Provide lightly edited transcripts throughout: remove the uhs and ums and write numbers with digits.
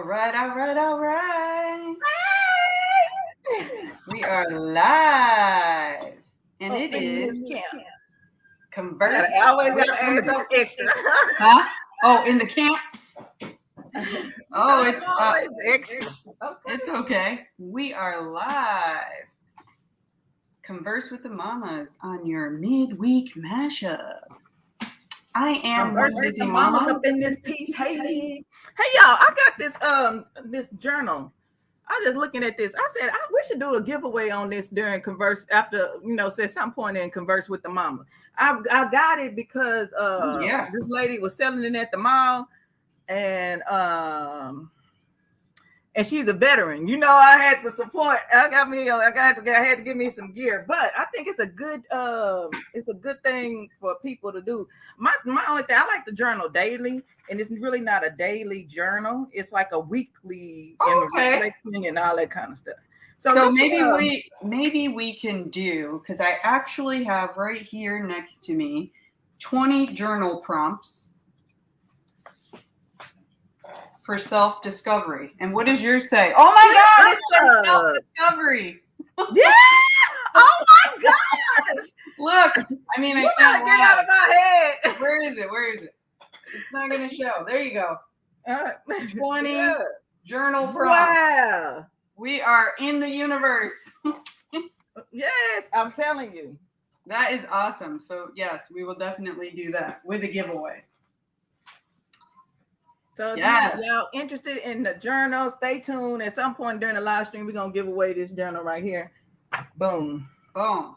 right. We are live. And it is Converse. I always gotta add some extra. Huh? Oh, in the camp? Oh, it's always extra. Okay. It's okay. We are live. Converse with the Mamas on your midweek mashup. I am Converse one with busy the mamas mama. up in this piece. Hey, y'all! I got this journal. I was just looking at this. I said we should do a giveaway on this during Converse after say some point in Converse with the mama. I got it because this lady was selling it at the mall, and she's a veteran. I had to support. I had to give me some gear, but I think it's a good thing for people to do. My only thing, I like to journal daily, and it's really not a daily journal. It's like a weekly reflection and all that kind of stuff. So maybe we can do, because I actually have right here next to me 20 journal prompts for self-discovery. And what does yours say? Oh my God, it's for self-discovery. Yeah. Oh my gosh. Look, I mean, I can't get out of my head. Where is it? It's not going to show. There you go. 20 journal prompts. Wow. We are in the universe. Yes, I'm telling you. That is awesome. So yes, we will definitely do that with a giveaway. So if y'all interested in the journal, stay tuned. At some point during the live stream, we're going to give away this journal right here. Boom. Boom.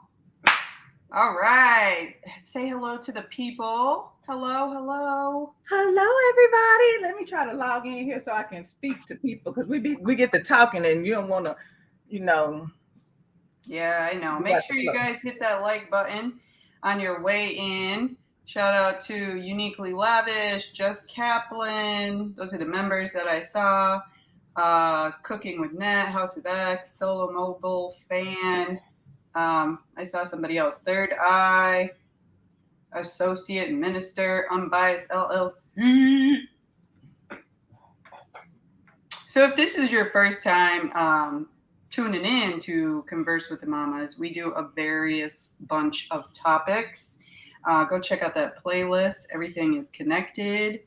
All right. Say hello to the people. Hello, everybody. Let me try to log in here so I can speak to people, because we get to talking and you don't want to, Yeah, I know. Make sure you guys hit that like button on your way in. Shout out to Uniquely Lavish, Just Kaplan. Those are the members that I saw. Cooking with Net, House of X, Solo Mobile, Fan. I saw somebody else. Third Eye, Associate Minister, Unbiased LLC. So if this is your first time tuning in to Converse with the Mamas, we do a various bunch of topics. Go check out that playlist. Everything is connected.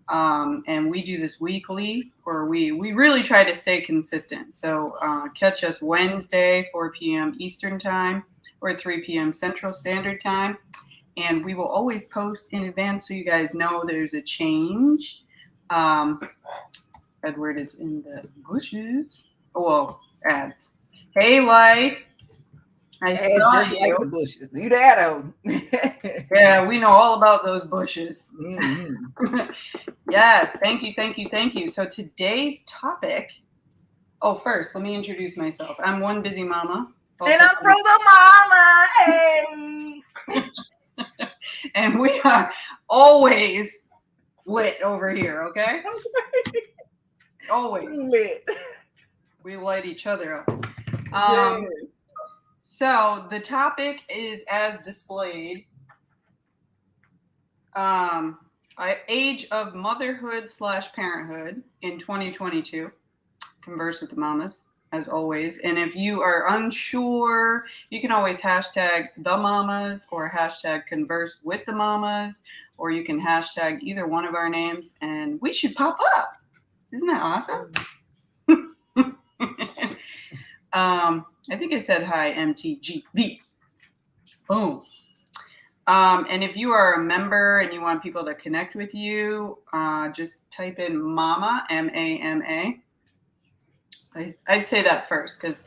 And we do this weekly, or we really try to stay consistent. So catch us Wednesday, 4 p.m. Eastern Time, or 3 p.m. Central Standard Time. And we will always post in advance so you guys know there's a change. Edward is in the bushes. Oh, ads. Hey, Life. I saw you. Like the bushes. You that Yeah, we know all about those bushes. Mm-hmm. Yes, thank you. So today's topic. Oh, first, let me introduce myself. I'm one busy mama. And I'm Frugal Mama. Hey. And we are always lit over here, okay? Always lit. We light each other up. Yes. So the topic is as displayed. Age of motherhood / parenthood in 2022. Converse with the mamas, as always. And if you are unsure, you can always hashtag the mamas or hashtag converse with the mamas, or you can hashtag either one of our names and we should pop up. Isn't that awesome? I think I said hi, MTGV. Boom. And if you are a member and you want people to connect with you, just type in Mama, MAMA. I'd say that first, because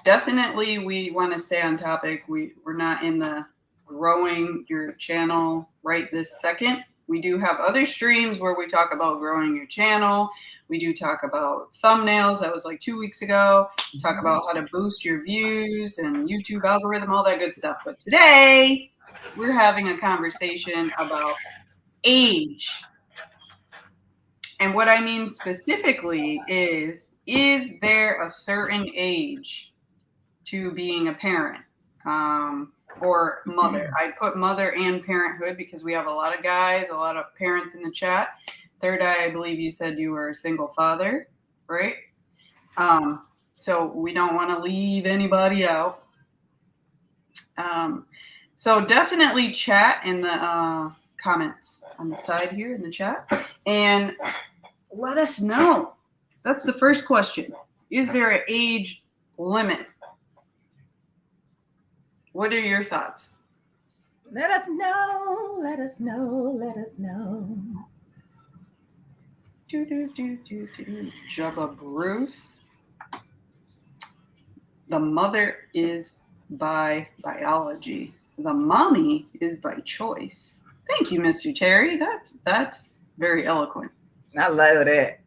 definitely we want to stay on topic. We're not in the growing your channel right this second. We do have other streams where we talk about growing your channel. We do talk about thumbnails. That was like 2 weeks ago. Talk about how to boost your views and YouTube algorithm, all that good stuff. But today we're having a conversation about age. And what I mean specifically is there a certain age to being a parent or mother? I put mother and parenthood because we have a lot of guys, a lot of parents in the chat. Third Eye, I believe you said you were a single father, right? So we don't want to leave anybody out. So definitely chat in the comments on the side here in the chat and let us know. That's the first question. Is there an age limit? What are your thoughts? Let us know. Let us know. Let us know. Jabba Bruce. The mother is by biology. The mommy is by choice. Thank you, Mr. Terry. That's very eloquent. I love that.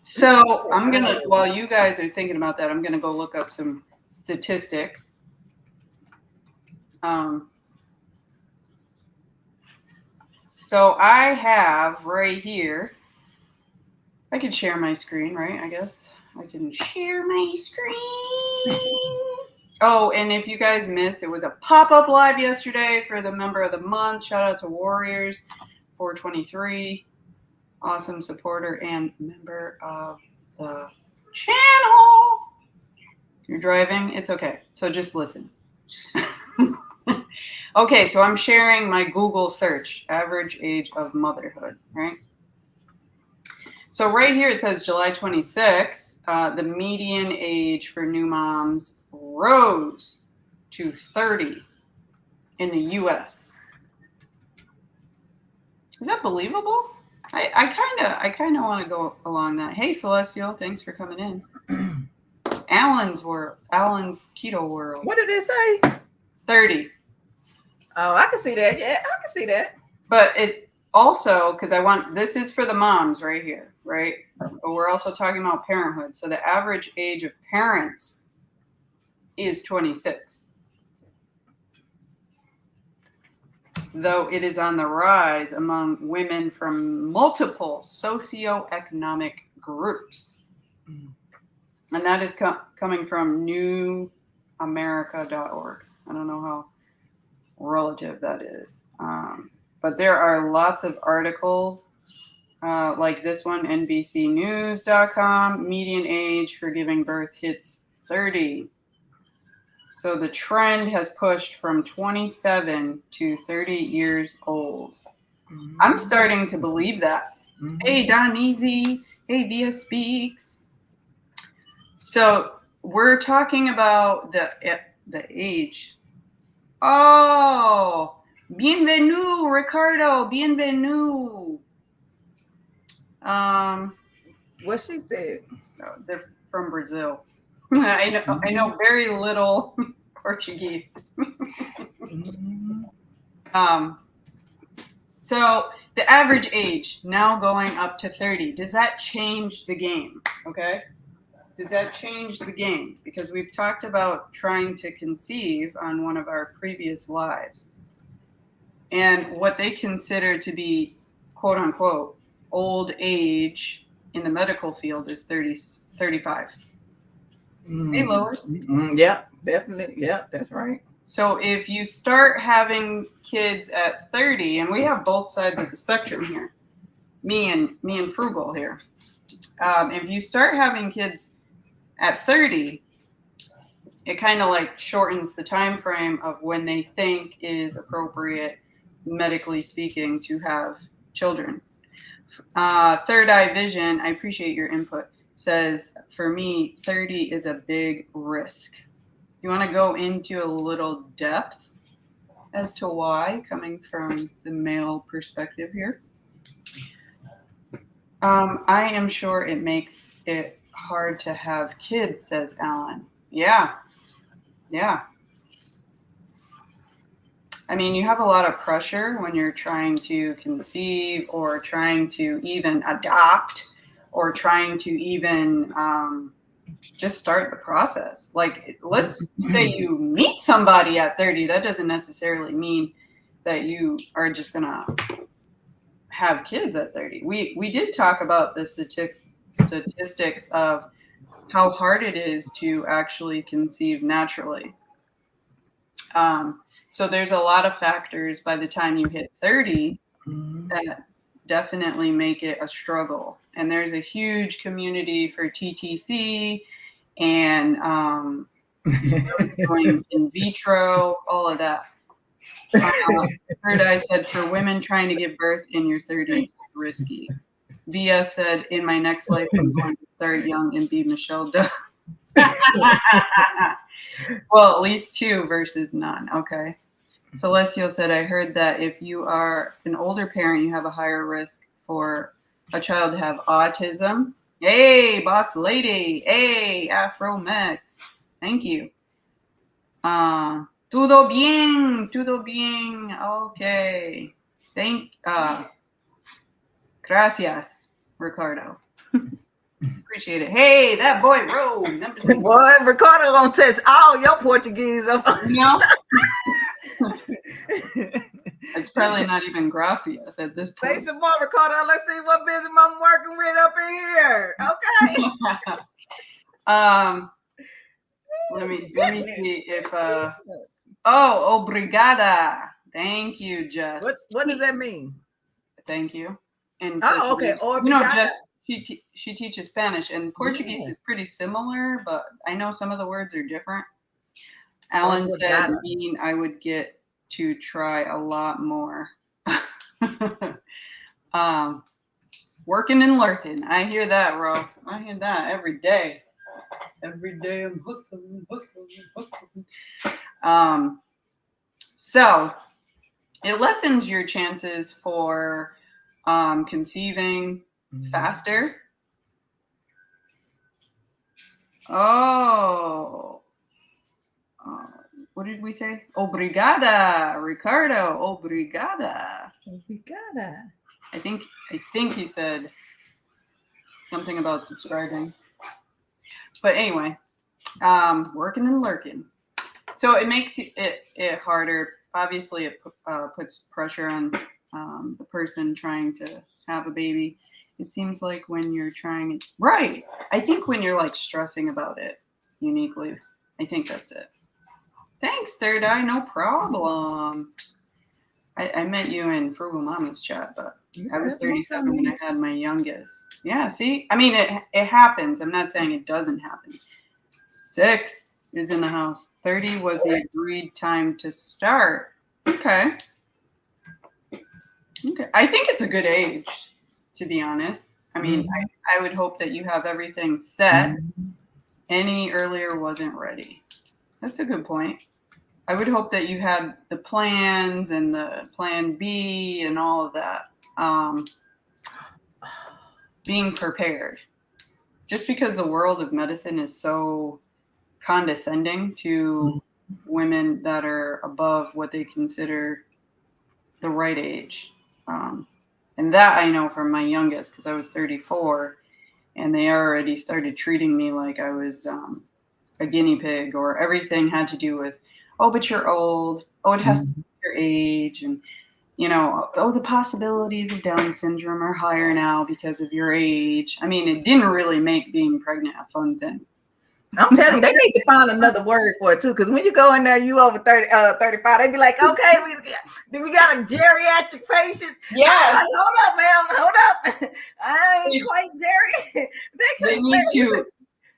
So I'm gonna, while you guys are thinking about that, I'm gonna go look up some statistics. So I have right here. I can share my screen, right? I guess I can share my screen. Oh, and if you guys missed, it was a pop-up live yesterday for the member of the month. Shout out to Warriors 423, awesome supporter and member of the channel. You're driving? It's okay. So just listen. Okay, so I'm sharing my Google search, average age of motherhood, right? So right here it says July 26, the median age for new moms rose to 30 in the U.S. Is that believable? I kind of want to go along that. Hey, Celestial, thanks for coming in. Alan's keto world. What did it say? 30. Oh, I can see that. Yeah, I can see that. But it also, because this is for the moms right here, right? But we're also talking about parenthood. So the average age of parents is 26. Though it is on the rise among women from multiple socioeconomic groups. And that is coming from newamerica.org. I don't know how relative that is. But there are lots of articles like this one, NBCnews.com, median age for giving birth hits 30. So the trend has pushed from 27 to 30 years old. Mm-hmm. I'm starting to believe that. Mm-hmm. Hey, Don Easy. Hey, Via Speaks. So we're talking about the age. Oh, bienvenue, Ricardo. Bienvenue. What she said? They're from Brazil. I know very little Portuguese. So the average age now going up to 30. Does that change the game? Okay. Does that change the game? Because we've talked about trying to conceive on one of our previous lives. And what they consider to be, quote unquote, old age in the medical field is 35. Hey, Lois. Yeah, definitely. Yeah, that's right. So if you start having kids at 30, and we have both sides of the spectrum here, me and Frugal here. If you start having kids at 30, it kind of like shortens the time frame of when they think is appropriate, medically speaking, to have children. Third Eye Vision, I appreciate your input, says, for me, 30 is a big risk. You want to go into a little depth as to why, coming from the male perspective here? I am sure it makes it hard to have kids, says Alan. Yeah. I mean, you have a lot of pressure when you're trying to conceive or trying to even adopt or trying to even just start the process. Like, let's say you meet somebody at 30. That doesn't necessarily mean that you are just going to have kids at 30. We did talk about the statistics of how hard it is to actually conceive naturally. So there's a lot of factors by the time you hit 30 that definitely make it a struggle. and there's a huge community for TTC and going in vitro, all of that. Third Eye said, for women trying to give birth in your 30s, risky. VS said, in my next life, I'm going to start young and be Michelle Duff. Well, at least 2 versus none. Okay. Celestial said, I heard that if you are an older parent, you have a higher risk for a child to have autism. Hey, boss lady. Hey, Afro Max. Thank you. Todo bien. Okay. Gracias, Ricardo. Appreciate it. Hey, that boy Ro. Boy, Ricardo gonna test all your Portuguese. No. It's probably not even gracias at this point. Say some more, Ricardo. Let's see what business I'm working with up in here. Okay. Let me see if obrigada. Thank you, Jess. What does that mean? Thank you. Okay. Jess, she teaches Spanish, and Portuguese is pretty similar, but I know some of the words are different. Alan said, I would get to try a lot more. Working and lurking. I hear that, Ro. I hear that every day. Every day I'm hustling. So it lessens your chances for conceiving faster. What did we say? Obrigada, Ricardo. Obrigada. I think he said something about subscribing. But anyway, working and lurking. So it makes it harder. Obviously, it puts pressure on the person trying to have a baby. It seems like when you're trying it, right. I think when you're like stressing about it uniquely, I think that's it. Thanks, Third Eye. No problem. I met you in Frugal Mama's chat, but I was 37 when I had my youngest. Yeah, see? I mean, it happens. I'm not saying it doesn't happen. 6 is in the house. 30 was the agreed time to start. Okay. I think it's a good age, to be honest. I mean, I would hope that you have everything set. Any earlier wasn't ready. That's a good point. I would hope that you had the plans and the plan B and all of that. Being prepared. Just because the world of medicine is so condescending to women that are above what they consider the right age. And that I know from my youngest, because I was 34, and they already started treating me like I was a guinea pig, or everything had to do with, oh, but you're old. Oh, it has to be your age. And, the possibilities of Down syndrome are higher now because of your age. I mean, it didn't really make being pregnant a fun thing. I'm telling you, they need to find another word for it too. Because when you go in there, you over 35, they be like, okay, we got a geriatric patient. Yes. Hold up, ma'am. Hold up. I ain't quite geriatric. They need to.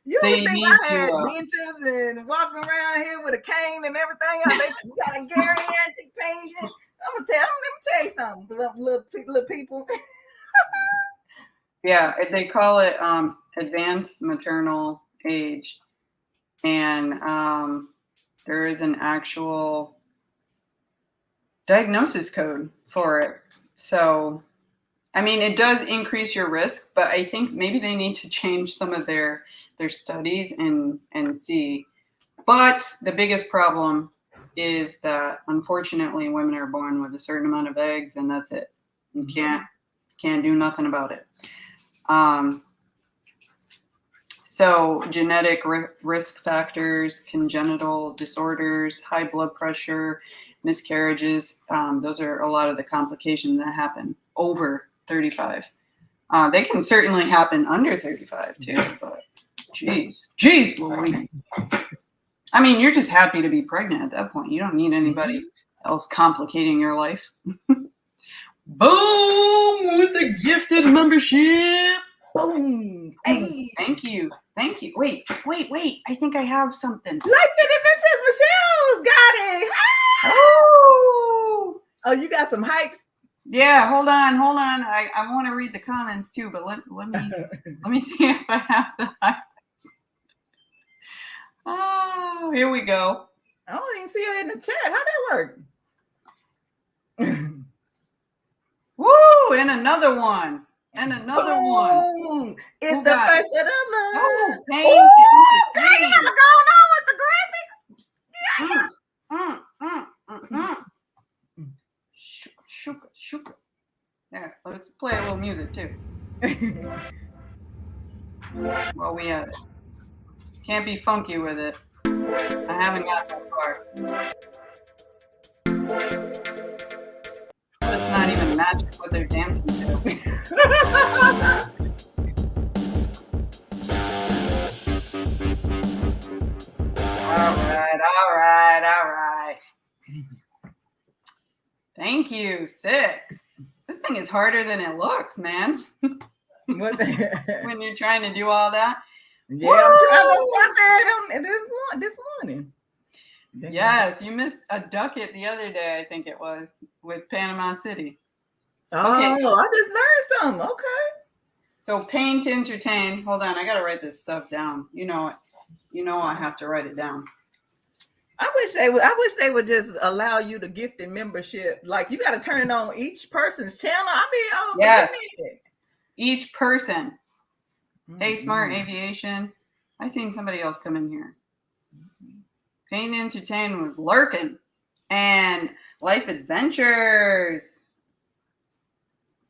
You would think I had dentures and walking around here with a cane and everything else. We got a geriatric patient. Let me tell you something, little people. Yeah, they call it advanced maternal age. And there is an actual diagnosis code for it. So, I mean, it does increase your risk, but I think maybe they need to change some of their studies and see. But the biggest problem is that unfortunately women are born with a certain amount of eggs, and that's it. You can't do nothing about it. So genetic risk factors, congenital disorders, high blood pressure, miscarriages, those are a lot of the complications that happen over 35. They can certainly happen under 35 too, but geez Louise. I mean, you're just happy to be pregnant at that point. You don't need anybody else complicating your life. Boom with the gifted membership. Boom. Hey. Thank you. Wait. I think I have something. Life and Adventures, Michelle's got it. Oh, You got some hypes? Yeah, hold on. I want to read the comments too, but let me see if I have the hypes. Oh, here we go. I don't even see her in the chat. How'd that work? Woo! And another one. Boom. It's Who the got first of the month. Oh, pain. Girl, you got what's going on with the graphics? Shuka. Yeah, let's play a little music too. Well, we have it. Can't be funky with it. I haven't got that far. That's not even matching what they're dancing to. All right. Thank you, 6. This thing is harder than it looks, man. When you're trying to do all that. Yeah, I said this morning. Yes, you missed a ducat the other day, I think it was, with Panama City. Oh, okay, so I just learned something. Okay. So pain to entertain. Hold on, I gotta write this stuff down. You know I have to write it down. I wish they would just allow you to gift a membership. Like you got to turn it on each person's channel. Yes. Each person. Hey, Smart Aviation. I seen somebody else come in here. Pain to Entertain was lurking. And Life Adventures.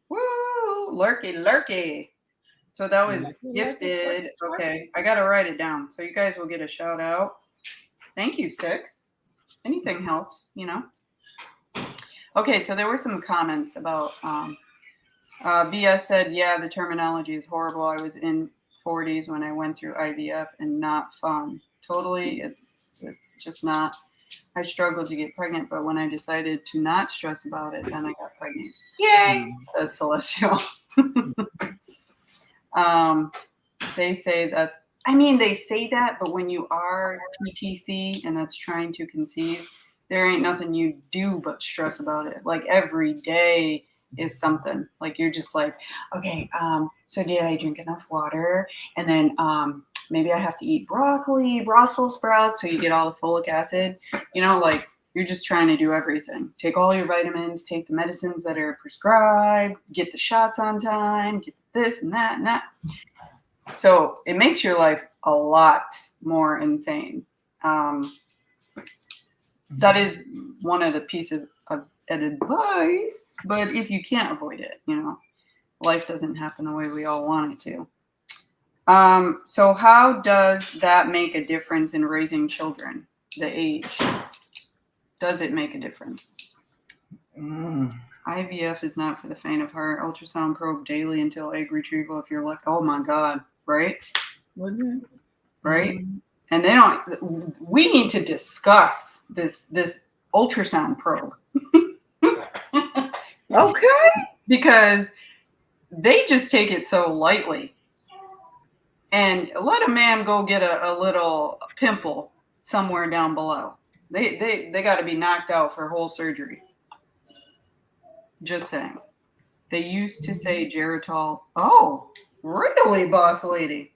Woo! Lurky. So that was gifted. Okay, I got to write it down. So you guys will get a shout out. Thank you, 6. Anything helps, Okay, so there were some comments about BS said, yeah, the terminology is horrible. I was in 40s when I went through IVF and not fun. Totally, it's just not. I struggled to get pregnant, but when I decided to not stress about it, then I got pregnant. Yay, says Celestial. They say that. They say that, but when you are TTC and that's trying to conceive, there ain't nothing you do but stress about it. Like every day is something. Like you're just like, okay, so did I drink enough water? And then maybe I have to eat broccoli, Brussels sprouts, so you get all the folic acid. Like you're just trying to do everything. Take all your vitamins, take the medicines that are prescribed, get the shots on time, get this and that and that. So it makes your life a lot more insane. That is one of the pieces of advice. But if you can't avoid it, life doesn't happen the way we all want it to. So how does that make a difference in raising children? The age. Does it make a difference? IVF is not for the faint of heart. Ultrasound probe daily until egg retrieval if you're lucky. Oh my God. Right? Right? And we need to discuss this ultrasound probe. Okay. Because they just take it so lightly. And let a man go get a little pimple somewhere down below. They got to be knocked out for whole surgery. Just saying. They used to say Geritol. Oh, really, boss lady?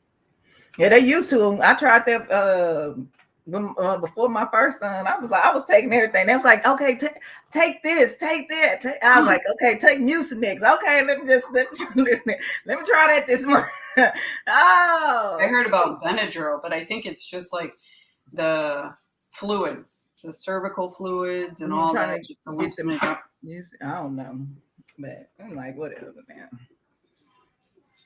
Yeah, they used to. I tried that before my first son. I was taking everything. They was like, okay, take this, take that. I was like, okay, take Mucinex. Okay, let me try that this month. Oh, I heard about Benadryl, but I think it's just like the fluids, the cervical fluids, and all that. Just to loosen it up. I don't know, but I'm like, whatever, man.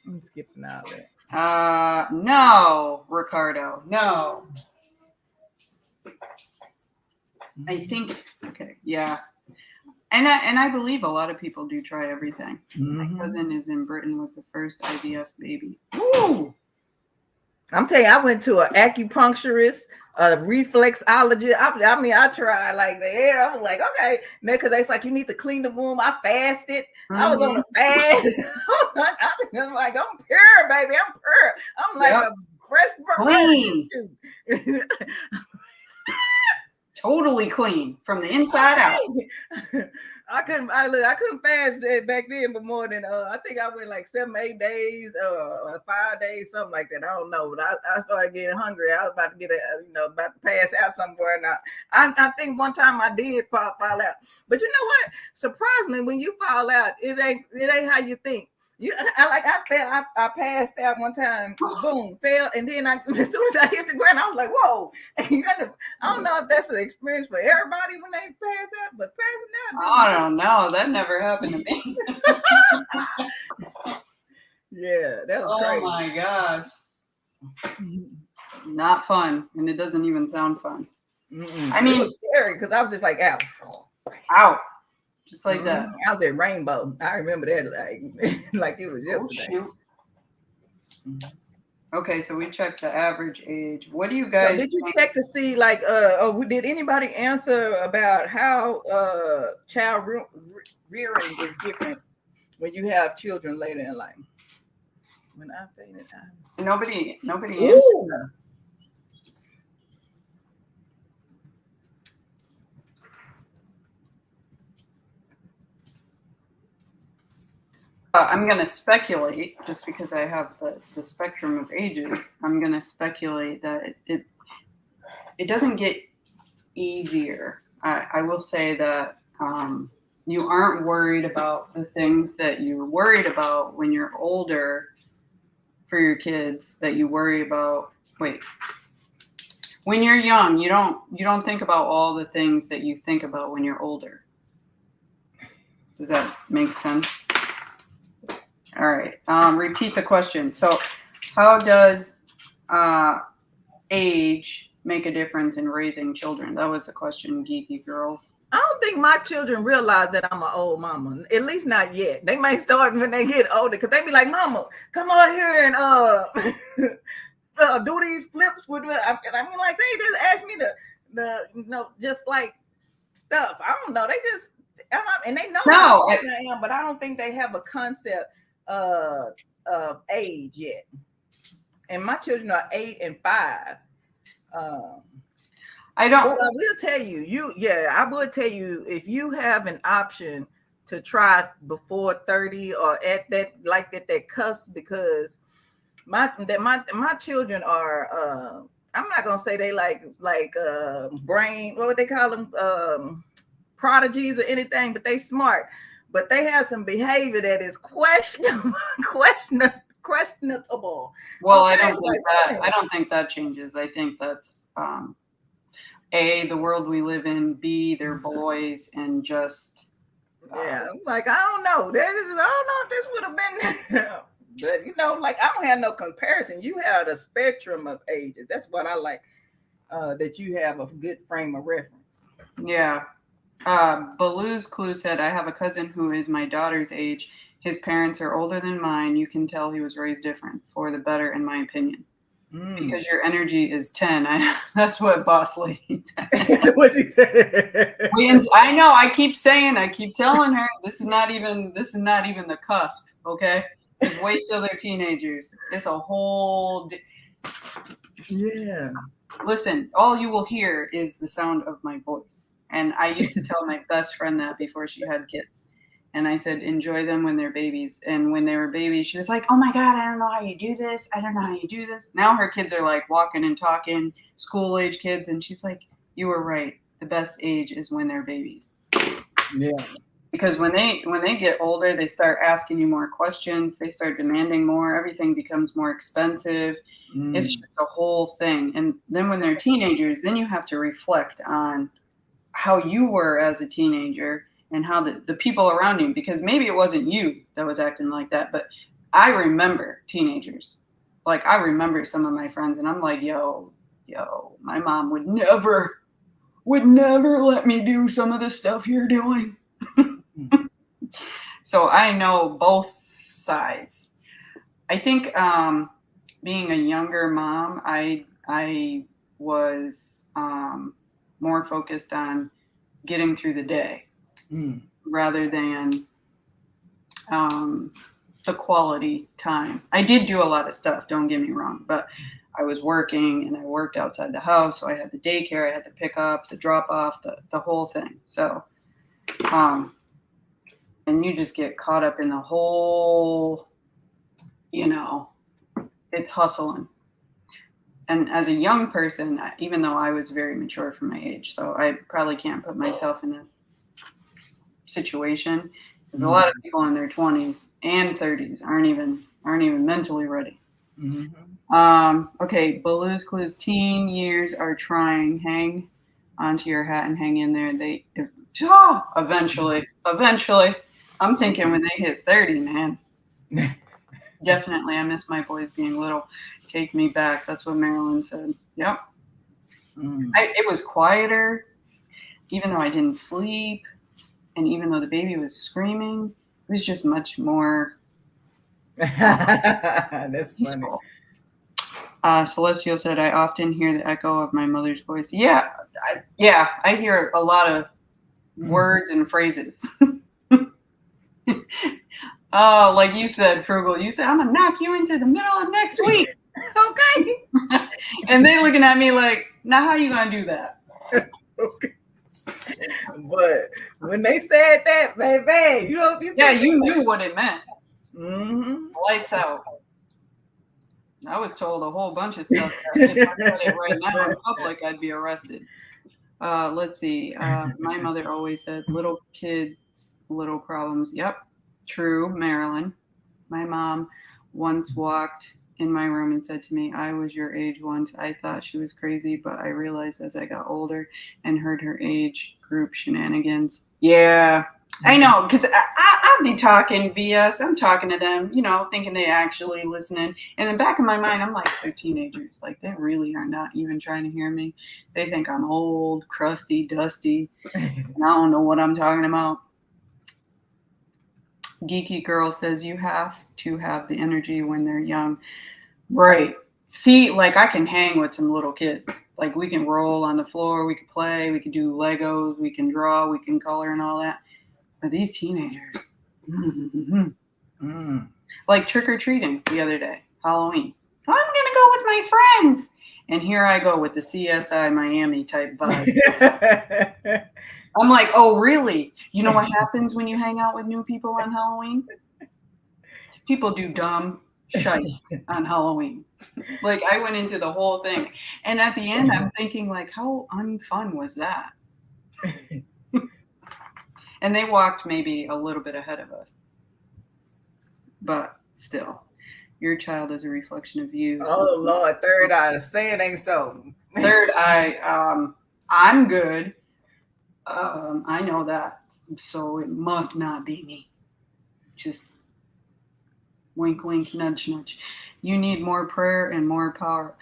I'm skipping all that. No, Ricardo, no. I think okay, yeah, and I believe a lot of people do try everything. My cousin is in Britain, was the first IVF baby. Woo! I'm telling you, I went to an acupuncturist, reflexology. I mean, I tried like the air. I was like, okay, because it's like you need to clean the room. I fasted. I was on a fast. I'm like, I'm pure, baby. I'm pure. I'm like a fresh clean. Totally clean from the inside out. I couldn't fast back then, but more than I think I went like 7, 8 days, 5 days, something like that. I don't know, but I started getting hungry. I was about to get about to pass out somewhere. And I think one time I did fall out. But you know what? Surprisingly, when you fall out, it ain't how you think. I passed out one time, boom, fell, and then as soon as I hit the ground, I was like, whoa. I don't know if that's an experience for everybody when they pass out, but passing out. I don't know. That never happened to me. Yeah, that was crazy. Oh my gosh. Not fun, and it doesn't even sound fun. I mean, it was scary because I was just like, ow. Just like that. I was at Rainbow. I remember that like it was yesterday. Oh, shoot. Okay, so we checked the average age. What do you guys did you check to see like did anybody answer about how child rearing is different when you have children later in life? When I fainted, nobody answered. I'm going to speculate, just because I have the spectrum of ages, I'm going to speculate that it doesn't get easier. I will say that you aren't worried about the things that you're worried about when you're older for your kids, that you worry about. When you're young, you don't think about all the things that you think about when you're older. Does that make sense? All right. Repeat the question. So, how does age make a difference in raising children? That was the question, geeky girls. I don't think my children realize that I'm an old mama. At least not yet. They might start when they get older, because they be like, "Mama, come on here and do these flips with me." I mean, like they just ask me to just like stuff. I don't know. They just and they know how old I am, but I don't think they have a concept of age yet. And my children are 8 and 5. I don't. But I will tell you, I would tell you, if you have an option to try before 30 or at that cusp, because my children are I'm not gonna say they like brain, what would they call them, prodigies or anything, but they smart. But they have some behavior that is questionable. Well, okay, I don't think that changes. I think that's A, the world we live in, B, they're boys, and just like I don't know. I don't know if this would have been but like I don't have no comparison. You have a spectrum of ages. That's what I like, that you have a good frame of reference. Yeah. Baloo's Clue said, I have a cousin who is my daughter's age. His parents are older than mine. You can tell he was raised different, for the better, in my opinion. Because your energy is 10. That's what Boss Lady said. What'd you say? I know. I keep telling her this is not even the cusp. Okay, just wait till they're teenagers. It's a whole. Yeah. Listen, all you will hear is the sound of my voice. And I used to tell my best friend that before she had kids. And I said, enjoy them when they're babies. And when they were babies, she was like, oh my God, I don't know how you do this. I don't know how you do this. Now her kids are like walking and talking, school age kids. And she's like, you were right. The best age is when they're babies. Yeah. Because when they get older, they start asking you more questions. They start demanding more. Everything becomes more expensive. It's just a whole thing. And then when they're teenagers, then you have to reflect on how you were as a teenager and how the people around you, because maybe it wasn't you that was acting like that, but I remember teenagers. Like I remember some of my friends, and I'm like, yo, my mom would never let me do some of the stuff you're doing. So I know both sides. I think being a younger mom, I was more focused on getting through the day rather than the quality time. I did do a lot of stuff, don't get me wrong, but I was working and I worked outside the house. So I had the daycare, I had to pick up, the drop off, the whole thing. So, and you just get caught up in the whole, it's hustling. And as a young person, even though I was very mature for my age, so I probably can't put myself in a situation. Because a lot of people in their 20s and 30s aren't even mentally ready. Okay, Blue's Clues. Teen years are trying. Hang onto your hat and hang in there. Eventually. I'm thinking when they hit 30, man. Definitely, I miss my boys being little. Take me back. That's what Marilyn said. Yep. It was quieter, even though I didn't sleep, and even though the baby was screaming, it was just much more That's peaceful. Funny. Celestial said, I often hear the echo of my mother's voice. Yeah, I hear a lot of words and phrases. Oh, like you said, Frugal, you said, I'm going to knock you into the middle of next week. Okay. And they looking at me like, now how you going to do that? Okay. But when they said that, baby, you knew what it meant. Mm-hmm. Lights out. I was told a whole bunch of stuff. If I said it right now in public, I'd be arrested. Let's see. My mother always said, little kids, little problems. Yep. True, Marilyn. My mom once walked in my room and said to me, I was your age once. I thought she was crazy, but I realized as I got older and heard her age group shenanigans. Yeah, I know, because I'll be talking BS. I'm talking to them, thinking they actually listening. And in the back of my mind, I'm like, they're teenagers. Like, they really are not even trying to hear me. They think I'm old, crusty, dusty, and I don't know what I'm talking about. Geeky Girl says you have to have the energy when they're young. Right. See, like I can hang with some little kids. Like we can roll on the floor, we can play, we can do Legos, we can draw, we can color and all that. But these teenagers, like trick-or-treating the other day, Halloween. I'm going to go with my friends. And here I go with the CSI Miami type vibe. I'm like, oh, really? You know what happens when you hang out with new people on Halloween? People do dumb shite on Halloween. Like, I went into the whole thing. And at the end, I'm thinking, like, how unfun was that? And they walked maybe a little bit ahead of us. But still, your child is a reflection of you. Oh, Lord, third eye. Say it ain't so. Third eye, I'm good. I know that, so it must not be me. Just wink, wink, nudge, nudge. You need more prayer and more power.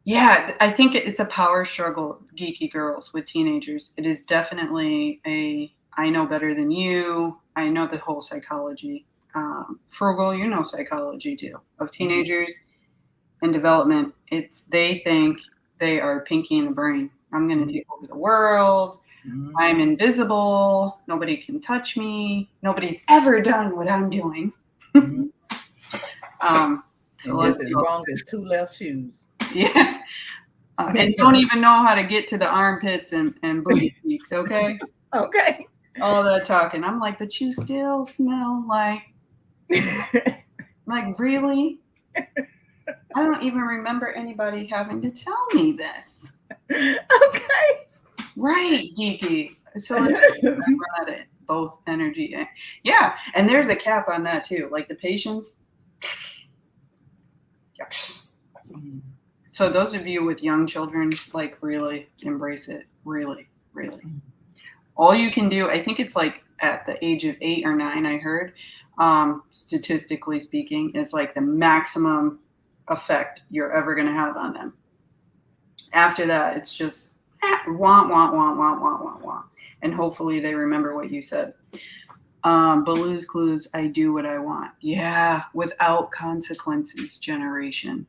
Yeah, I think it's a power struggle, geeky girls, with teenagers. It is definitely I know better than you. I know the whole psychology. Frugal, you know psychology too, of teenagers and development. They think they are Pinky in the Brain. I'm going to take over the world. I'm invisible. Nobody can touch me. Nobody's ever done what I'm doing. So just as wrong as two left shoes. Yeah. And don't even know how to get to the armpits and booty cheeks, okay? Okay. All that talking. I'm like, but you still smell like really? I don't even remember anybody having to tell me this. Okay. Right, geeky. So let's just remember it. Both energy. Yeah. And there's a cap on that too. Like the patience. So those of you with young children, like really embrace it. Really, really. All you can do, I think it's like at the age of 8 or 9, I heard, statistically speaking, is like the maximum effect you're ever going to have on them. After that, it's just want. And hopefully they remember what you said. Blue's Clues, I do what I want. Yeah, without consequences generation.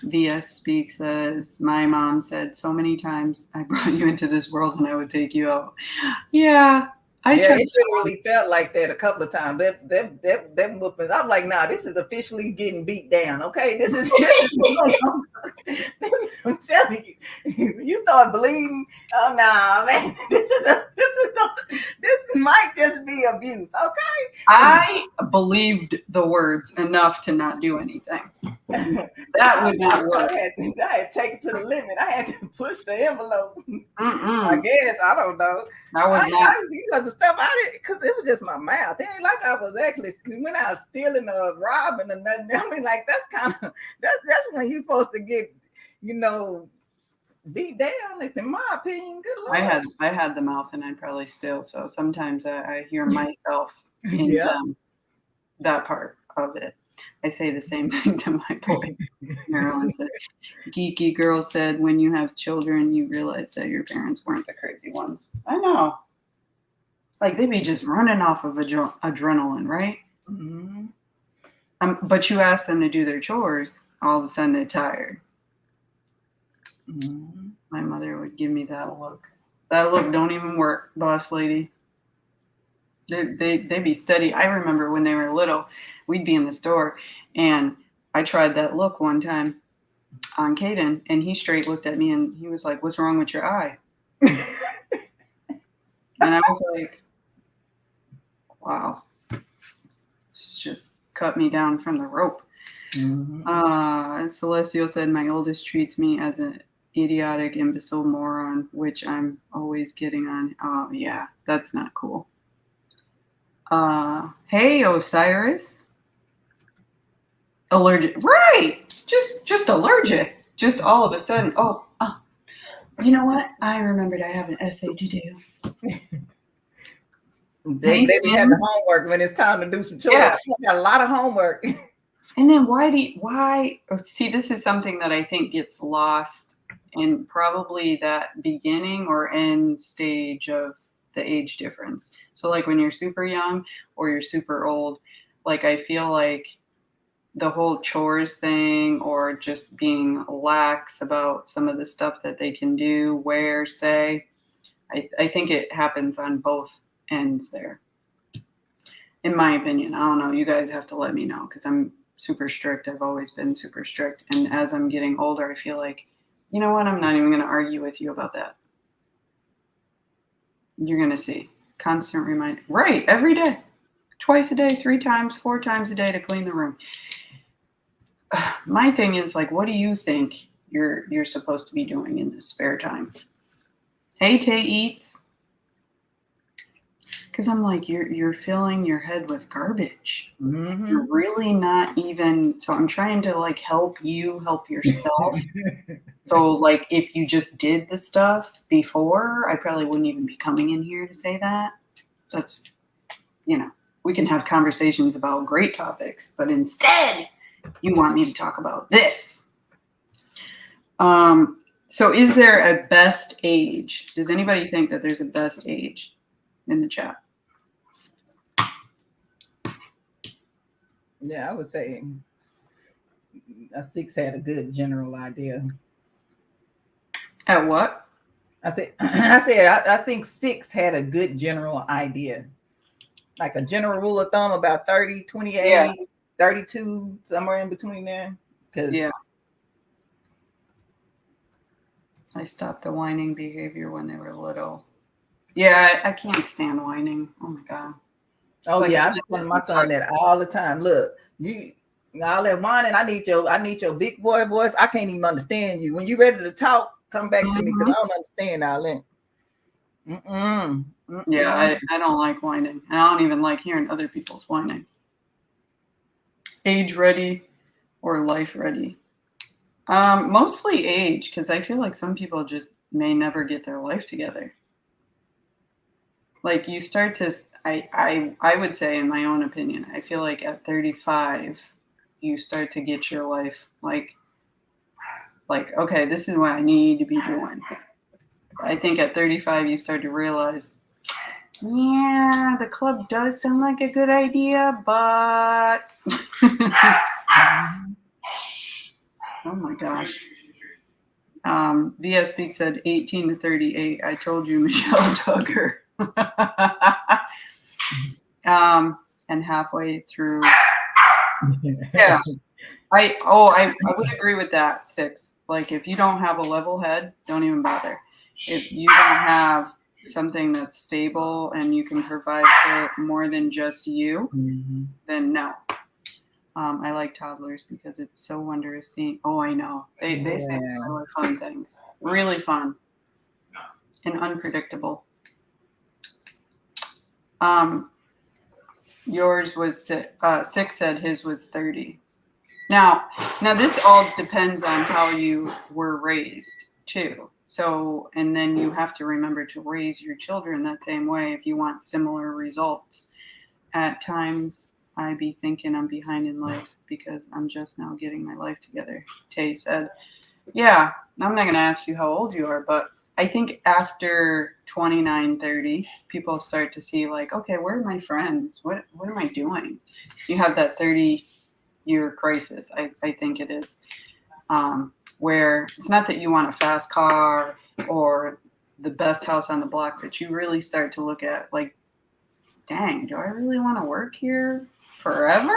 VS Speak says, my mom said so many times, I brought you into this world and I would take you out. Yeah. It literally felt like that a couple of times. Them whoopings. I'm like, nah, this is officially getting beat down. Okay, this is I'm telling you, you start bleeding. Oh nah, man, this might just be abuse. Okay, I believed the words enough to not do anything. That would not work. I had to take it to the limit. I had to push the envelope. I guess, I don't know. That was not because the stuff I did, because it was just my mouth. It ain't like I was actually when I was stealing or robbing or nothing. I mean, like that's when you're supposed to get, beat down. In my opinion, good Lord. I had the mouth, and I probably still. So sometimes I hear myself in that part of it. I say the same thing to my boy. Marilyn said, geeky girl said, when you have children, you realize that your parents weren't the crazy ones. I know. Like, they be just running off of adrenaline, right? Mm-hmm. But you ask them to do their chores, all of a sudden they're tired. Mm-hmm. My mother would give me that look. That look don't even work, boss lady. They be steady. I remember when they were little, we'd be in the store, and I tried that look one time on Caden, and he straight looked at me, and he was like, what's wrong with your eye? And I was like, wow. It's just cut me down from the rope. Mm-hmm. Celestial said, my oldest treats me as an idiotic, imbecile moron, which I'm always getting on. Oh, yeah, that's not cool. Hey, Osiris. Allergic. Right. Just allergic. Just all of a sudden. Oh, you know what? I remembered I have an essay to do. They have the homework when it's time to do some chores. Yeah. I got a lot of homework. And then why? See, this is something that I think gets lost in probably that beginning or end stage of the age difference. So like when you're super young or you're super old, like I feel like the whole chores thing or just being lax about some of the stuff that they can do, wear, say, I think it happens on both ends there. In my opinion, I don't know. You guys have to let me know because I'm super strict. I've always been super strict. And as I'm getting older, I feel like, you know what? I'm not even going to argue with you about that. You're going to see. Constant reminder. Right. Every day. Twice a day, 3 times, 4 times a day to clean the room. My thing is like, what do you think you're supposed to be doing in this spare time? Hey, Tay Eats. Because I'm like, you're filling your head with garbage. Mm-hmm. You're really not even. So I'm trying to like help you help yourself. So like, if you just did the stuff before, I probably wouldn't even be coming in here to say that. That's, we can have conversations about great topics, but instead, you want me to talk about this. So is there a best age? Does anybody think that there's a best age in the chat? Yeah, I would say a 6 had a good general idea. At what? I think 6 had a good general idea. Like a general rule of thumb about 30, 28, 32, somewhere in between there. Yeah. I stopped the whining behavior when they were little. Yeah, I can't stand whining. Oh my God. Oh like I be telling my son that all the time. Look, you all that whining, I need your big boy voice. I can't even understand you. When you ready to talk, come back to me because I don't understand all that. Yeah, I don't like whining. And I don't even like hearing other people's whining. Age ready or life ready? Mostly age, because I feel like some people just may never get their life together. Like you start to, I would say in my own opinion, I feel like at 35, you start to get your life like, okay, this is what I need to be doing. I think at 35, you start to realize, yeah, the club does sound like a good idea, but Oh my gosh. VS Speak said 18 to 38. I told you Michelle Tucker. And halfway through. Yeah. I would agree with that. 6. Like if you don't have a level head, don't even bother. If you don't have something that's stable and you can provide for more than just you, then no. I like toddlers because it's so wondrous seeing. Oh, I know. They say really fun things. Really fun and unpredictable. Yours was 6 said his was 30. Now this all depends on how you were raised too. So, and then you have to remember to raise your children that same way if you want similar results. At times, I be thinking I'm behind in life because I'm just now getting my life together. Tay said, yeah, I'm not going to ask you how old you are, but I think after 29, 30, people start to see like, okay, where are my friends? What am I doing? You have that 30-year crisis, I think it is, where it's not that you want a fast car or the best house on the block, but you really start to look at like, dang, do I really want to work here forever?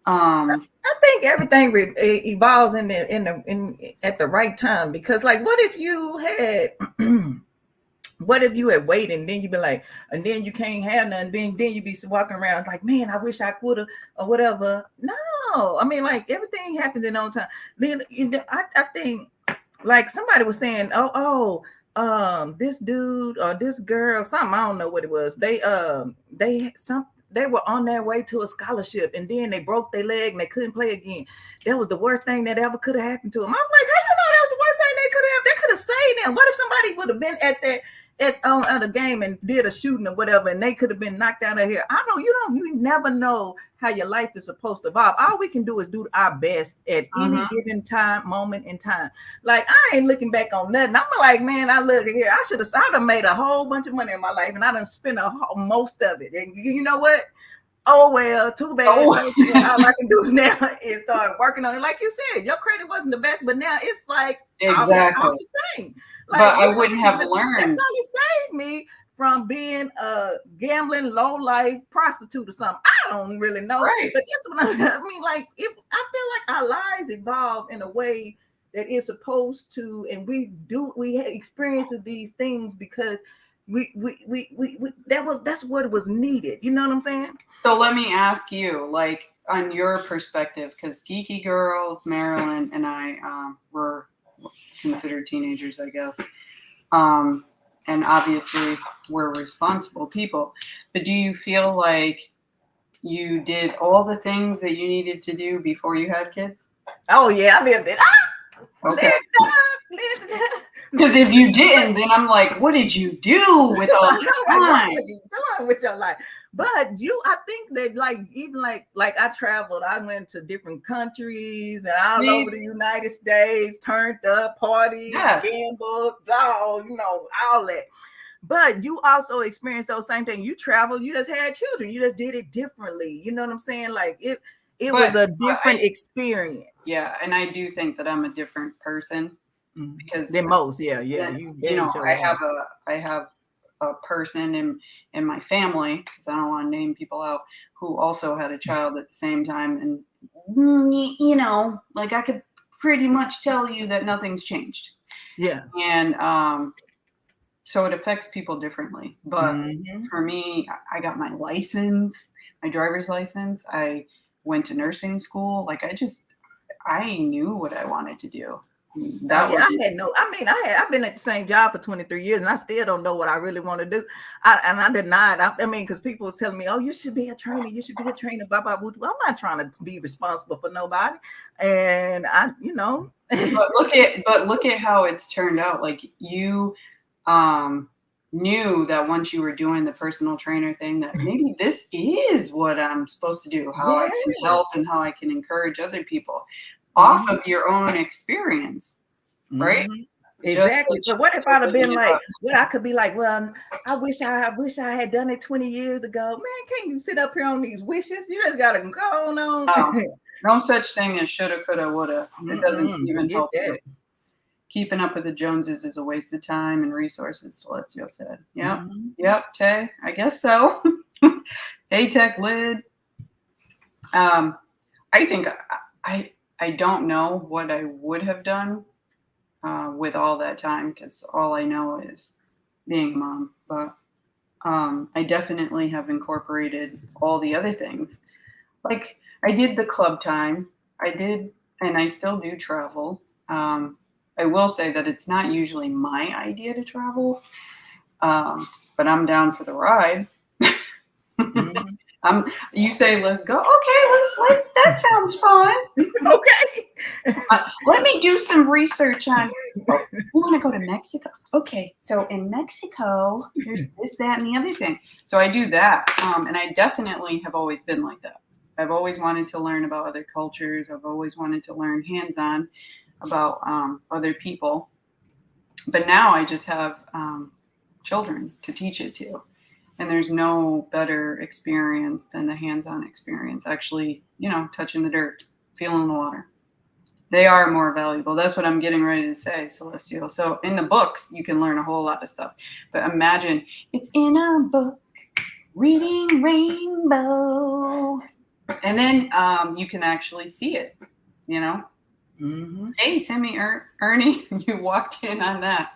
I think everything evolves in at the right time, because like what if you had waited and then you be like, and then you can't have nothing, then you be walking around like, man, I wish I could have or whatever. No, I mean, like everything happens in own time. Then I think like somebody was saying, this dude or this girl, something, I don't know what it was. They were on their way to a scholarship and then they broke their leg and they couldn't play again. That was the worst thing that ever could have happened to them. I was like, how you know that was the worst thing they could have saved them? What if somebody would have been at the game and did a shooting or whatever and they could have been knocked out of here? You never know how your life is supposed to evolve. All we can do is do our best at any given moment in time. Like I ain't looking back on nothing. I'm like, man, I look here. I'd have made a whole bunch of money in my life and I done spent most of it. And you know what? Oh well, too bad. All I can do now is start working on it. Like you said, your credit wasn't the best, but now it's like exactly all the same. Like, but I wouldn't have learned. That probably saved me from being a gambling, low life prostitute or something. I don't really know. Right. But that's what I mean. Like, I feel like our lives evolve in a way that is supposed to, and we experience these things because that's what was needed. You know what I'm saying? So let me ask you, like, on your perspective, because Geeky Girls, Marilyn, and I were considered teenagers, I guess. And obviously we're responsible people. But do you feel like you did all the things that you needed to do before you had kids? Oh, yeah, I lived it. Okay. Because if you didn't, then I'm like, what did you do with all the time? What are you doing with your life? But I think that even I traveled, I went to different countries and all over the United States, turned up, parties, gambled, all that. But you also experienced those same things. You traveled, you just had children, you just did it differently. You know what I'm saying? Like it was a different experience. Yeah, and I do think that I'm a different person because than most. Yeah. I have a person in my family, because I don't want to name people out, who also had a child at the same time, and like I could pretty much tell you that nothing's changed. Yeah, and so it affects people differently. But for me, I got my license, my driver's license. I went to nursing school. Like I knew what I wanted to do. I've been at the same job for 23 years and I still don't know what I really want to do. I did not. Because people was telling me, oh, you should be a trainer. You should be a trainer. Blah, blah, blah. I'm not trying to be responsible for nobody. And But look at how it's turned out. Like you knew that once you were doing the personal trainer thing, that maybe this is what I'm supposed to do, how I can help and how I can encourage other people off of your own experience, right? Exactly. But what if I'd have been like, I could be like, well, I wish I had done it 20 years ago. Man, can't you sit up here on these wishes? You just gotta go on. No such thing as shoulda, coulda, woulda. It doesn't even Forget help you. that. Keeping up with the Joneses is a waste of time and resources, Celestial said. Yep. Mhm. Yep, Tay. I guess so. Hey, Tech Lid. I think I don't know what I would have done with all that time, because all I know is being a mom. But I definitely have incorporated all the other things. Like, I did the club time. I did, and I still do travel. I will say that it's not usually my idea to travel, but I'm down for the ride. Mhm. You say, let's go. Okay, that sounds fun. Okay. Let me do some research on. Oh, you want to go to Mexico? Okay, so in Mexico, there's this, that, and the other thing. So I do that, and I definitely have always been like that. I've always wanted to learn about other cultures. I've always wanted to learn hands-on about other people. But now I just have children to teach it to. And there's no better experience than the hands-on experience, actually, touching the dirt, feeling the water. They are more valuable. That's what I'm getting ready to say, Celestial. So in the books, you can learn a whole lot of stuff. But imagine it's in a book, reading Rainbow. And then you can actually see it, Mm-hmm. Hey, Sammy Ernie, you walked in on that.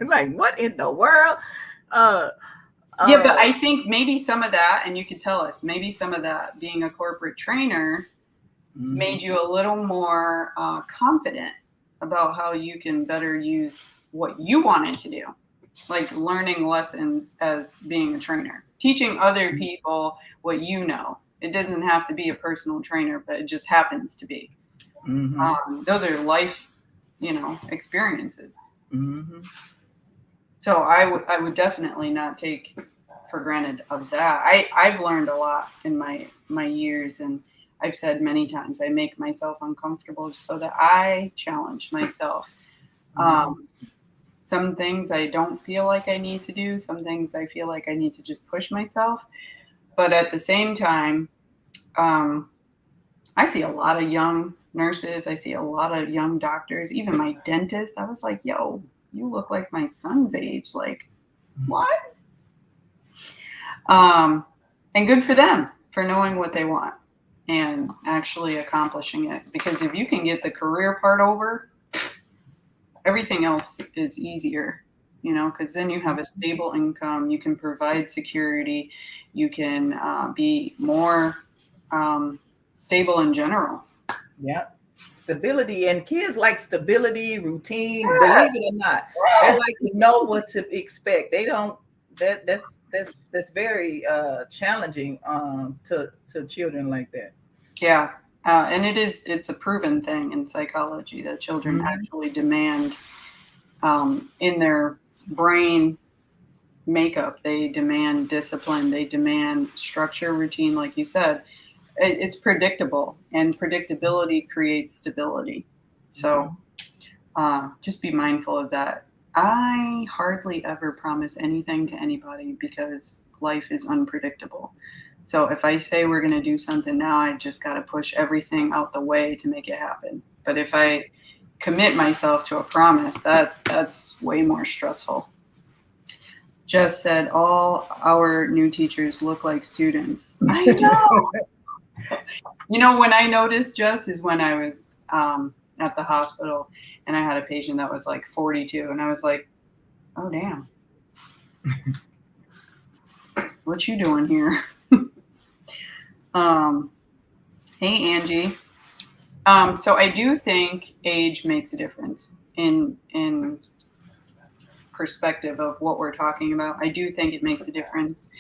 Like, what in the world? Yeah, but I think maybe some of that, and you could tell us, maybe some of that being a corporate trainer made you a little more confident about how you can better use what you wanted to do, like learning lessons as being a trainer, teaching other people what you know. It doesn't have to be a personal trainer, but it just happens to be. Those are life, experiences. Mm-hmm. So I would definitely not take for granted of that. I've learned a lot in my years, and I've said many times I make myself uncomfortable so that I challenge myself. Some things I don't feel like I need to do. Some things I feel like I need to just push myself. But at the same time, I see a lot of young nurses. I see a lot of young doctors. Even my dentist. I was like, "Yo, you look like my son's age." Like, what? And good for them for knowing what they want and actually accomplishing it. Because if you can get the career part over, everything else is easier, because then you have a stable income, you can provide security, you can be more stable in general. Yeah. Stability, and kids like stability, routine. Yes. Believe it or not, they Yes. like to know what to expect. They don't. That's very challenging to children like that. Yeah. And it's a proven thing in psychology that children actually demand in their brain makeup, they demand discipline, they demand structure, routine, like you said. It's predictable, and predictability creates stability. So just be mindful of that. I hardly ever promise anything to anybody because life is unpredictable. So if I say we're going to do something now, I just got to push everything out the way to make it happen. But if I commit myself to a promise, that's way more stressful. Jess said all our new teachers look like students. I know. When I noticed, Jess, is when I was at the hospital and I had a patient that was like 42, and I was like, oh, damn. What you doing here? Hey, Angie. So I do think age makes a difference in perspective of what we're talking about. I do think it makes a difference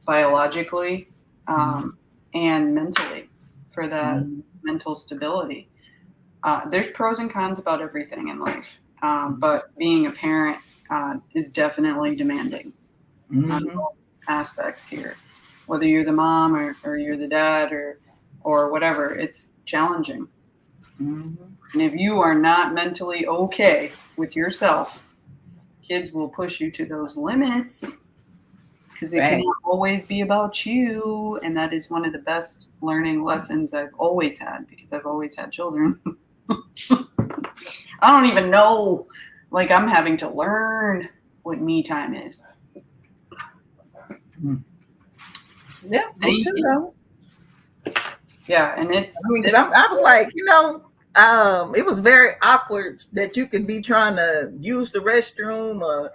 biologically and mentally for that mental stability. There's pros and cons about everything in life, but being a parent is definitely demanding on all aspects here. Whether you're the mom or you're the dad or whatever, it's challenging. And if you are not mentally okay with yourself, kids will push you to those limits. because it cannot always be about you. And that is one of the best learning lessons I've always had, because I've always had children. I don't even know, like, I'm having to learn what me time is. Yeah, me too, though. Yeah, and it's. I mean, I was like, it was very awkward that you could be trying to use the restroom or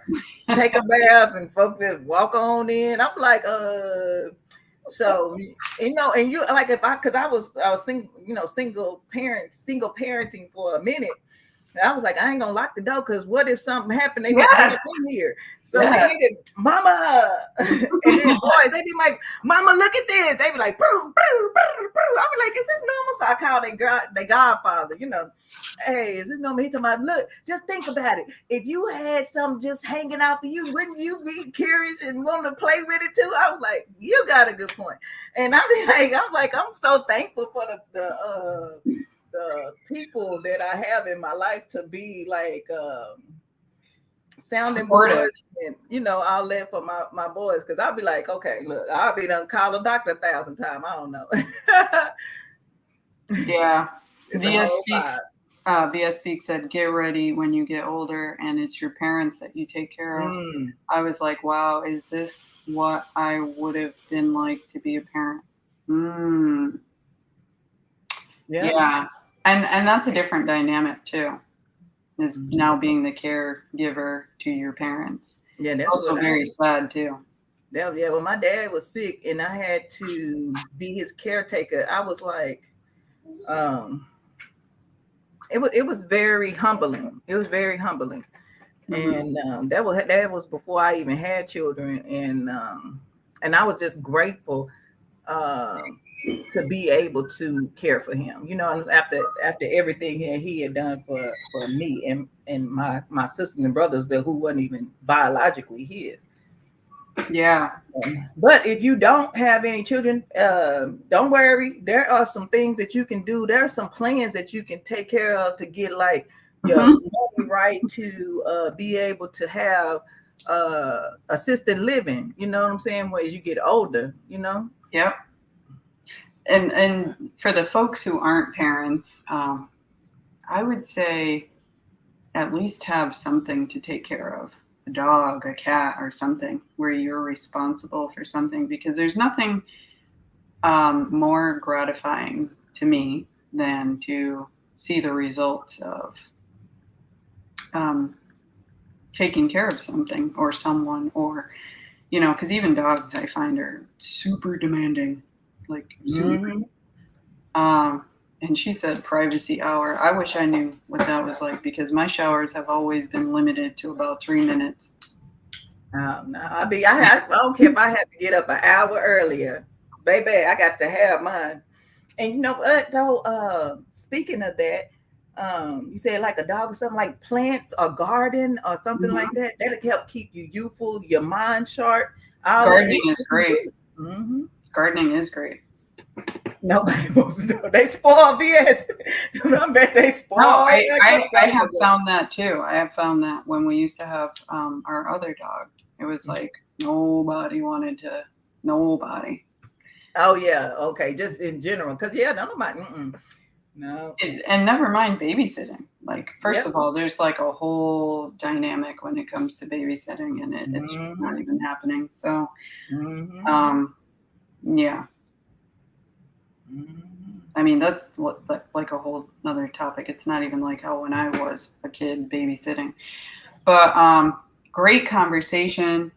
take a bath and folks just walk on in. I'm like, so and you like because I was single parenting for a minute. I was like, I ain't gonna lock the door because what if something happened? They had to get in here. So we needed mama. And then boys, they be like, mama, look at this. They be like, boo, boo, boo, boo. I be like, is this normal? So I call their godfather, hey, is this normal? He talking about, look, just think about it. If you had something just hanging out for you, wouldn't you be curious and want to play with it too? I was like, you got a good point. And I'm so thankful for the people that I have in my life to be like sounding boards and all that for my boys, because I'll be like, okay, look, I'll be done call a doctor 1,000 times. I don't know. Yeah. VS Speaks said, get ready when you get older and it's your parents that you take care of. I was like, wow, is this what I would have been like to be a parent? Yeah. And that's a different dynamic too, is now being the caregiver to your parents. Yeah, that's also very sad too. Yeah, when my dad was sick and I had to be his caretaker, I was like, it was very humbling. It was very humbling. And that was before I even had children, and I was just grateful to be able to care for him, after everything he had done for me and my sisters and brothers who wasn't even biologically his. Yeah. But if you don't have any children, don't worry. There are some things that you can do. There are some plans that you can take care of to get like your money right to be able to have assisted living. You know what I'm saying? As you get older, Yep. And for the folks who aren't parents, I would say at least have something to take care of. A dog, a cat, or something where you're responsible for something, because there's nothing more gratifying to me than to see the results of taking care of something or someone, or because even dogs I find are super demanding, like super. And she said privacy hour. I wish I knew what that was like, because my showers have always been limited to about 3 minutes. No, I don't care if I had to get up an hour earlier, baby. I got to have mine. And you know what though? Speaking of that, you said like a dog or something, like plants or garden or something like that. That'll help keep you youthful, your mind sharp. Gardening is great. Gardening is great. Nobody wants to do it. They spoil BS. I bet they spoil. No, I have found that too. I have found that when we used to have our other dog, it was like nobody wanted to. Nobody. Oh yeah, okay. Just in general, because nobody. No. And never mind babysitting. Like, first of all, there's like a whole dynamic when it comes to babysitting, and it's just not even happening. So, yeah. I mean, that's like a whole other topic. It's not even like how when I was a kid babysitting. But great conversation.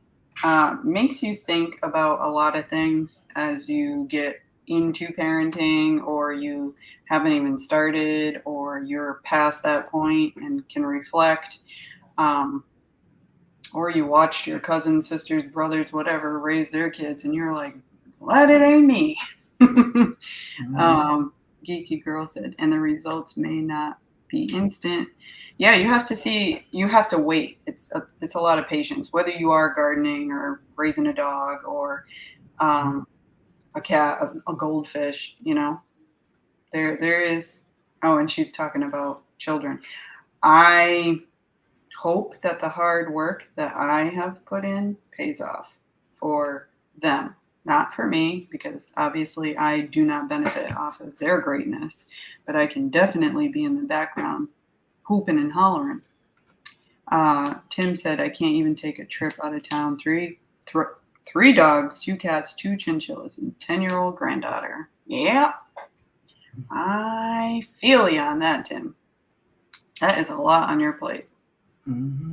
Makes you think about a lot of things as you get into parenting, or you haven't even started, or you're past that point and can reflect. Or you watched your cousins, sisters, brothers, whatever, raise their kids, and you're like, why did it ain't me? Geeky Girl said, and the results may not be instant. Yeah, you have to wait. It's a lot of patience, whether you are gardening or raising a dog or a cat, a goldfish, there is. Oh, and she's talking about children. I hope that the hard work that I have put in pays off. for them, not for me, because obviously I do not benefit off of their greatness, but I can definitely be in the background hooping and hollering. Tim said, I can't even take a trip out of town. Three dogs, 2 cats, 2 chinchillas, and 10-year-old granddaughter. Yeah, I feel you on that, Tim. That is a lot on your plate. Mm-hmm.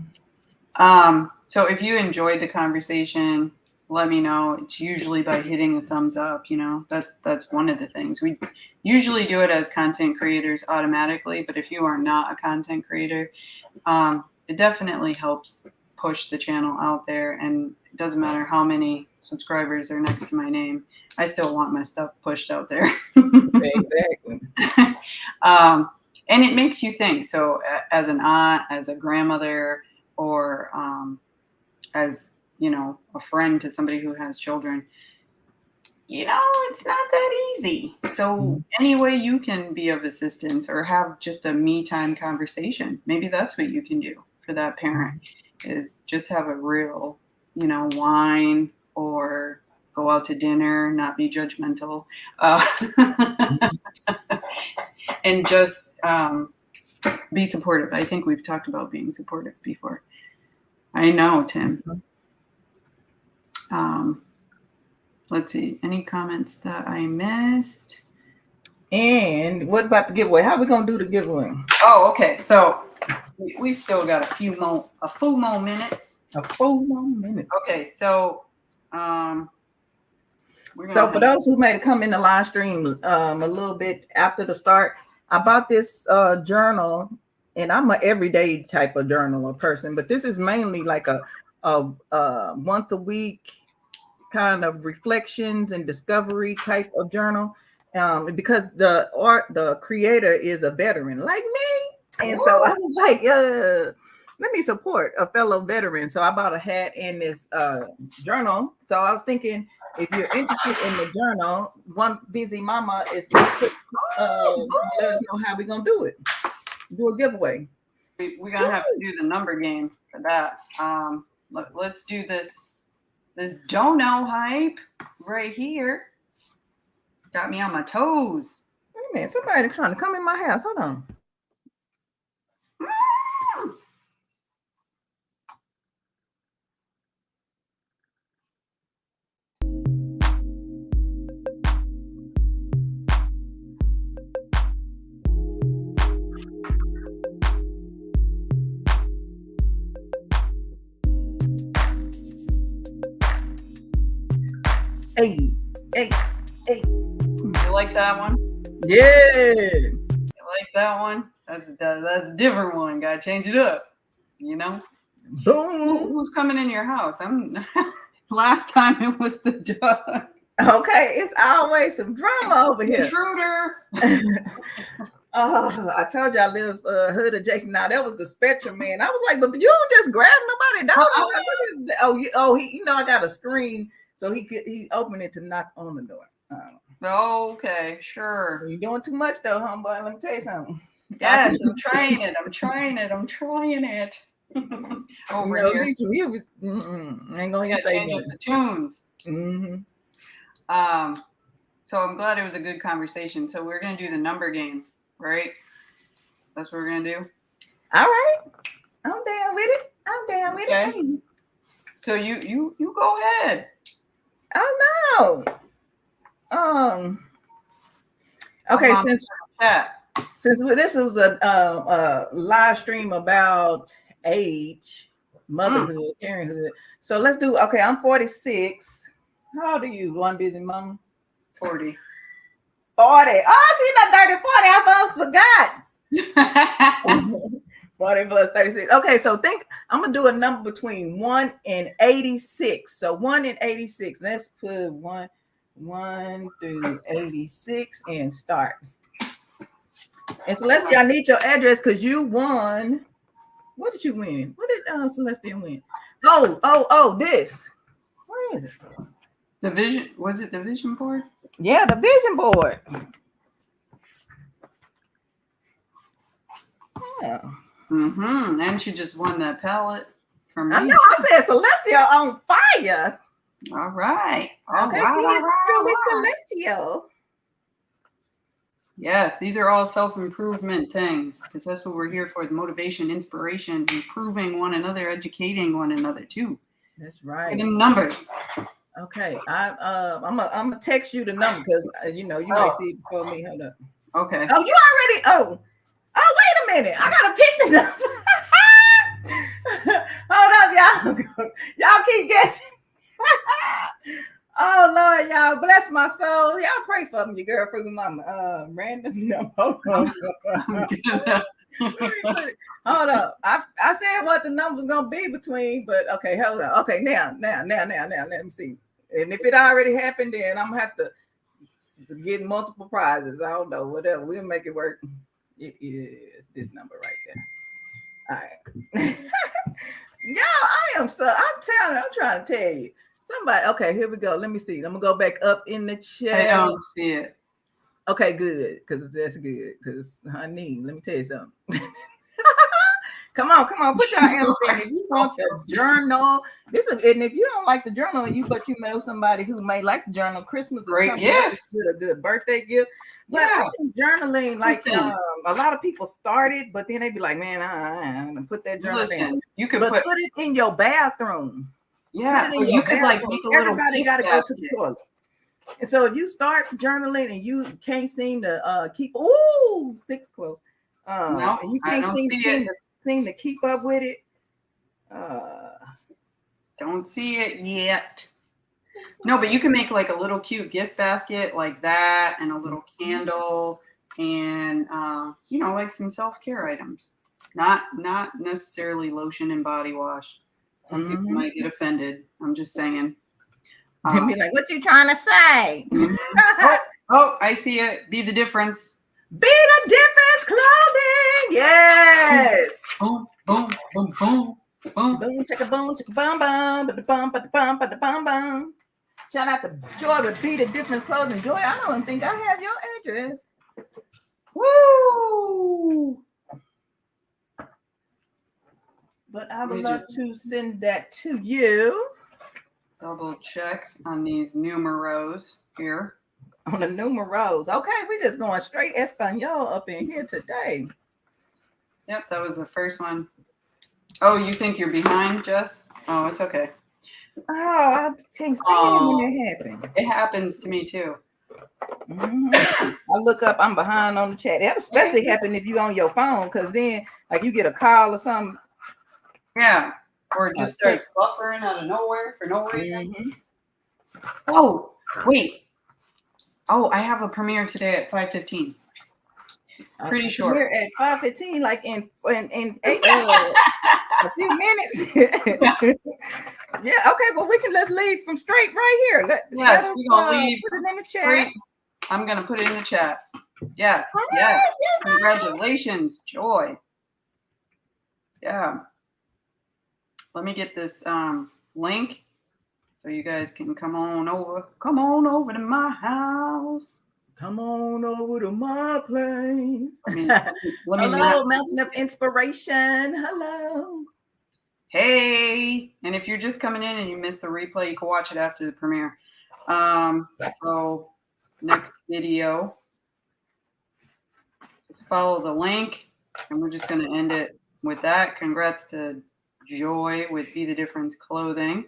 So if you enjoyed the conversation, let me know. It's usually by hitting the thumbs up. That's one of the things. We usually do it as content creators automatically, but if you are not a content creator, it definitely helps push the channel out there. And it doesn't matter how many subscribers are next to my name, I still want my stuff pushed out there. Exactly. And it makes you think. So as an aunt, as a grandmother, or as, a friend to somebody who has children, it's not that easy. So any way you can be of assistance or have just a me time conversation, maybe that's what you can do for that parent, is just have a real, wine, or go out to dinner, not be judgmental, and just be supportive. I think we've talked about being supportive before. I know, Tim. Let's see. Any comments that I missed? And what about the giveaway? How are we going to do the giveaway? Oh, okay. So we've still got a few more minutes. Okay. So, for those who made it come in the live stream a little bit after the start, I bought this journal, and I'm an everyday type of journaler person, but this is mainly like a once a week kind of reflections and discovery type of journal, because the creator is a veteran like me, and so I was like, let me support a fellow veteran. So I bought a hat and this journal. So I was thinking, if you're interested in the journal, one busy mama is going to let us know how we're going to do it. Do a giveaway. We're going to have to do the number game for that. Let's do this dono hype right here. Got me on my toes. Wait a minute, somebody trying to come in my house. Hold on. Hey. You like that one? Yeah. You like that one? That's a different one. Gotta change it up. Boom. Who's coming in your house? Last time it was the dog. Okay, it's always some drama over here. Intruder. I told you I live hood adjacent. Now that was the Spectrum man. I was like, but you don't just grab nobody. I got a screen, so he opened it to knock on the door. Okay, sure. You're doing too much though, homeboy. Let me tell you something. Yes, I'm trying it. Over here. Ain't gonna gotta change up the tunes. Mm-hmm. So I'm glad it was a good conversation. So we're gonna do the number game, right? That's what we're gonna do. All right, I'm down with it. Okay. So you go ahead. Oh no. Okay, since this is a live stream about age, motherhood, parenthood. So let's do. Okay, I'm 46. How old are you, one busy mama? 40. 40. Oh, she's not 30, 40. I almost forgot. 40 plus 36. Okay, so I'm gonna do a number between 1 and 86. So 1 and 86. Let's put 1 through 86 and start. And Celestia, I need your address because you won. What did you win? What did Celestia win? Oh, this. Where is it? The vision, was it the vision board? Yeah, the vision board. Yeah. Mm-hmm. And she just won that palette from me. I know. I said Celestia on fire. All right. Okay, she is truly celestial. Yes, these are all self-improvement things because that's what we're here for: the motivation, inspiration, improving one another, educating one another too. That's right. Give them numbers. Okay, I'm gonna text you the number because you may see it before me. Hold up. Okay. Oh, you already. Oh, wait a minute. I gotta pick the number. Hold up, y'all. Y'all keep guessing. Oh Lord, y'all bless my soul. Y'all pray for me, your girl, for your mama. Random number. Hold on. Hold up. I said what the number's gonna be between, but okay, hold on. Okay, now, let me see. And if it already happened, then I'm gonna have to get multiple prizes. I don't know, whatever. We'll make it work. It is this number right there. All right. Y'all, I'm trying to tell you. Somebody, okay, here we go. Let me see. I'm gonna go back up in the chat. I don't see it. Okay, good, because that's good. Because honey, let me tell you something. Come on, put your answer in. If you want the journal, and if you don't like the journal, but you know somebody who may like the journal, Christmas is great coming gift. up. It's a good birthday gift. But Yeah. I think journaling, like a lot of people started, but then they be like, man, I'm gonna put that journal in. You could put it in your bathroom. Yeah, or you could like make a little Everybody got to go to the basket. toilet. And so if you start journaling and you can't seem to keep 6 close. No, and you I can't don't seem to keep up with it. Don't see it yet. No, but you can make like a little cute gift basket like that, and a little candle, and like some self-care items. Not necessarily lotion and body wash. Some people might get offended. I'm just saying. They'll be like, what you trying to say? Oh, I see it. Be the difference. Be the difference clothing. Yes. Boom, boom, boom, boom, boom. Boom, chicka boom, chicka bum bum, ba bum, ba bum, ba bum bum. Shout out to Joy with Be the Difference Clothing. Joy, I don't think I have your address. Woo! But I would love to send that to you. Double check on these numeros here. On the numeros. Okay, we're just going straight Espanol up in here today. Yep, that was the first one. Oh, you think you're behind, Jess? Oh, it's okay. Oh, I can't stand when it happens. It happens to me too. I look up, I'm behind on the chat. That especially happen if you on your phone, because then like you get a call or something. Yeah, or it just starts buffering out of nowhere for no reason. Oh, wait. Oh, I have a premiere today at 5:15. Pretty sure. Here at 5:15, like in 8 a few minutes. Yeah, okay, well, let's leave from straight right here. Yes, we're gonna leave. Put it in the chat. Straight. I'm gonna put it in the chat. Yes, yes. Congratulations, Joy. Yeah. Let me get this link so you guys can come on over. Come on over to my house. Come on over to my place. Hello, Mountain of Inspiration. Hello. Hey, and if you're just coming in and you missed the replay, you can watch it after the premiere. So next video, just follow the link, and we're just going to end it with that. Congrats to Joy with Be the Difference Clothing.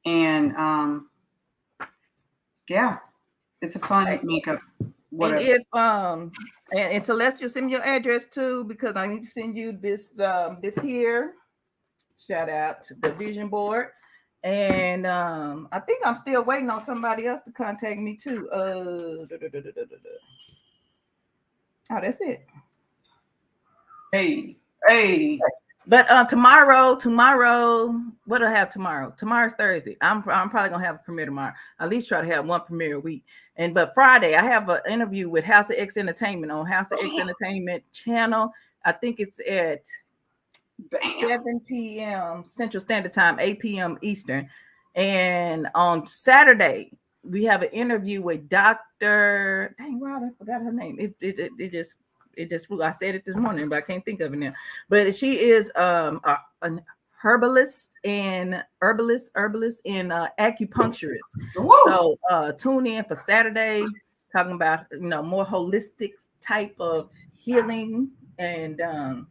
And yeah, it's a fun makeup. Whatever. And if and Celeste, send me your address too, because I need to send you this this here. Shout out to the vision board. And I think I'm still waiting on somebody else to contact me too. Oh, that's it. Hey. But tomorrow, what do I have tomorrow? Tomorrow's Thursday. I'm probably gonna have a premiere tomorrow. At least try to have one premiere a week. But Friday, I have an interview with House of X Entertainment on House of X Entertainment channel. I think it's at 7 p.m. Central Standard Time, 8 p.m. Eastern. And on Saturday, we have an interview with Dr. Dang, wow, I forgot her name. It just flew. I said it this morning, but I can't think of it now. But she is her herbalist and acupuncturist. Woo! So tune in for Saturday, talking about more holistic type of healing. And hey, Motor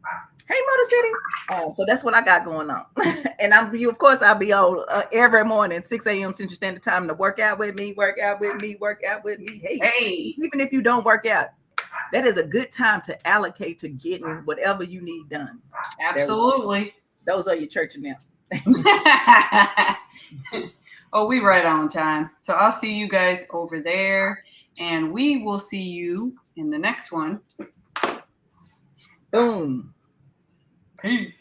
City. So that's what I got going on. And I'll be on every morning, 6 a.m. Central Standard Time to work out with me. Hey, even if you don't work out, that is a good time to allocate to getting whatever you need done. Absolutely. Those are your church announcements. Oh, we right on time. So I'll see you guys over there, and we will see you in the next one. Boom. Peace.